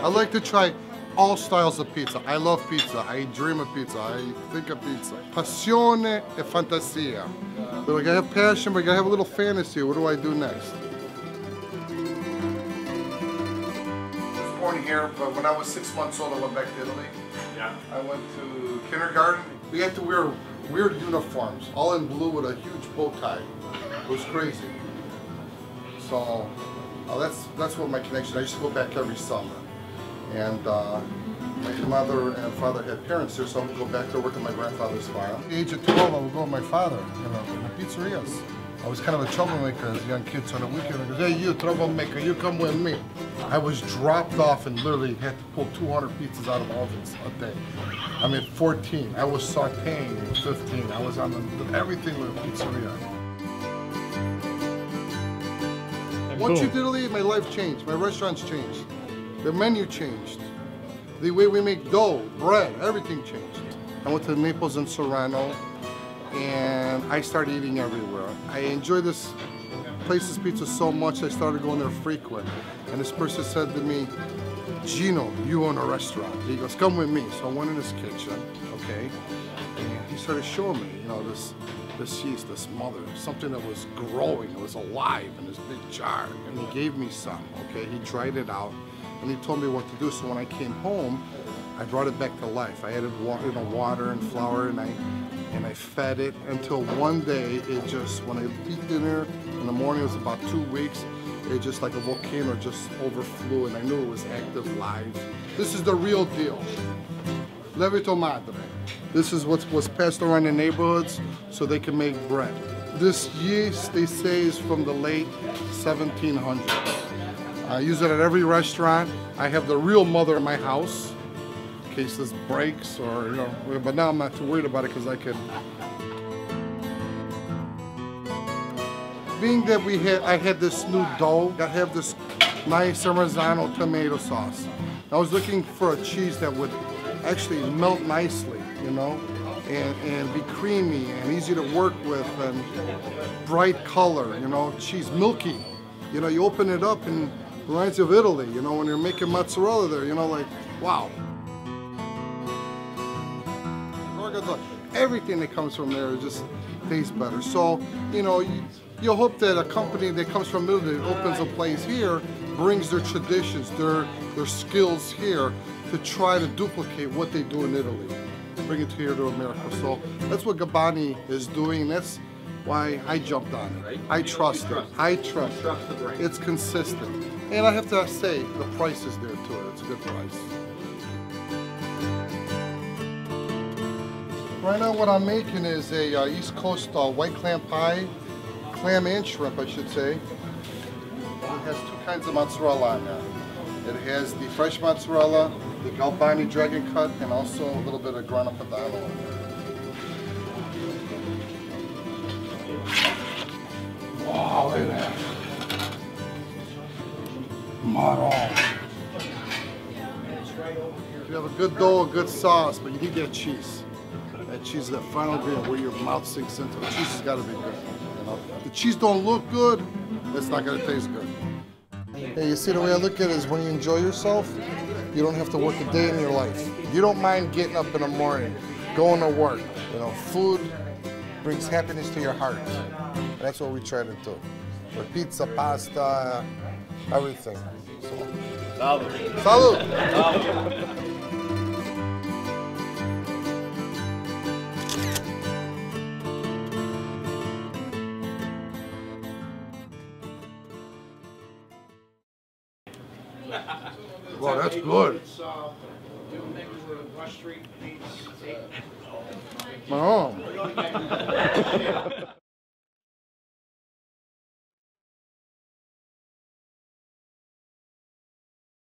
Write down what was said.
I like to try all styles of pizza. I love pizza. I dream of pizza. I think of pizza. Passione e fantasia. But I gotta have passion, but I gotta have a little fantasy. What do I do next? I was born here, but when I was 6 months old, I went back to Italy. Yeah. I went to kindergarten. We had to wear weird uniforms, all in blue with a huge bow tie. It was crazy. So that's what my connection. I used to go back every summer, and my mother and father had parents there, so I would go back to work at my grandfather's farm. At the age of 12, I would go with my father, in the pizzerias. I was kind of a troublemaker as a young kid, so on the weekend I go, hey, you troublemaker, you come with me. I was dropped off and literally had to pull 200 pizzas out of ovens a day. I'm at 14. I was sauteing at 15. I was on everything with a pizzeria. Once you did Italy, my life changed. My restaurants changed. The menu changed. The way we make dough, bread, everything changed. I went to Naples and Serrano, and I started eating everywhere. I enjoy this place's pizza so much, I started going there frequent. And this person said to me, Gino, you own a restaurant. He goes, come with me. So I went in his kitchen, okay, and he started showing me, this yeast, this mother, something that was growing, it was alive in this big jar. And he gave me some, okay, he dried it out, and he told me what to do. So when I came home, I brought it back to life. I added water and flour, and I fed it until one day it just, when I ate dinner in the morning, it was about 2 weeks, it just like a volcano just overflew, and I knew it was active, live. This is the real deal. Lievito madre. This is what was passed around in neighborhoods so they can make bread. This yeast, they say, is from the late 1700s. I use it at every restaurant. I have the real mother in my house in case this breaks, or but now I'm not too worried about it because I can. Being that I had this new dough, I have this nice Parmesan tomato sauce. I was looking for a cheese that would actually melt nicely, and be creamy and easy to work with and bright color, cheese, milky. You open it up and it reminds you of Italy, when you're making mozzarella there, like, wow. Everything that comes from there just tastes better. So, you hope that a company that comes from Italy opens a place here, brings their traditions, their skills here to try to duplicate what they do in Italy, bring it here to America. So that's what Gabani is doing. That's why I jumped on it. I trust it. I trust it. It's consistent. And I have to say, the price is there too. It's a good price. Right now what I'm making is a East Coast white clam pie, clam and shrimp I should say. It has 2 kinds of mozzarella on there. It has the fresh mozzarella, the Galbani dragon cut, and also a little bit of grana padano. Wow, look at that. Marron. You have a good dough, a good sauce, but you need that cheese. That cheese is that final ingredient where your mouth sinks into. The cheese has got to be good. If the cheese don't look good, it's not going to taste good. Hey, you see, the way I look at it is when you enjoy yourself, you don't have to work a day in your life. You don't mind getting up in the morning, going to work. Food brings happiness to your heart. And that's what we try to do. With pizza, pasta, everything. So. Salud. Salud. Salud. Wow, that's good. My home.